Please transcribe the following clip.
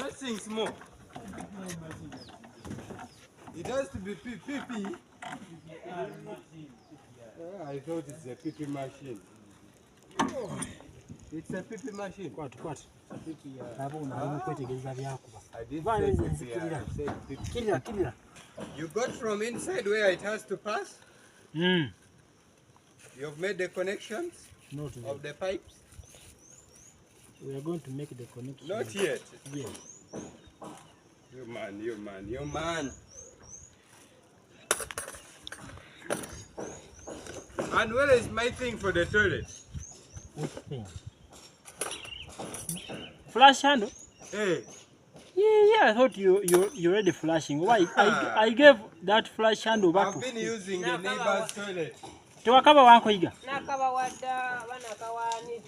Nothing small. It has to be PP. I thought it's a PP machine. Oh, it's a PP machine. What? PP. I did say PP. You got from inside where it has to pass? You've made the connections of the pipes? We are going to make the connection. Not yet. Yes. You man. And where is my thing for the toilet? Which thing? Flash handle? Hey. Yeah, I thought you already flashing. Why? I gave that flash handle back. I've been using the neighbor's toilet. Tewakaba wanko iga. Nakaba wadda banakawani.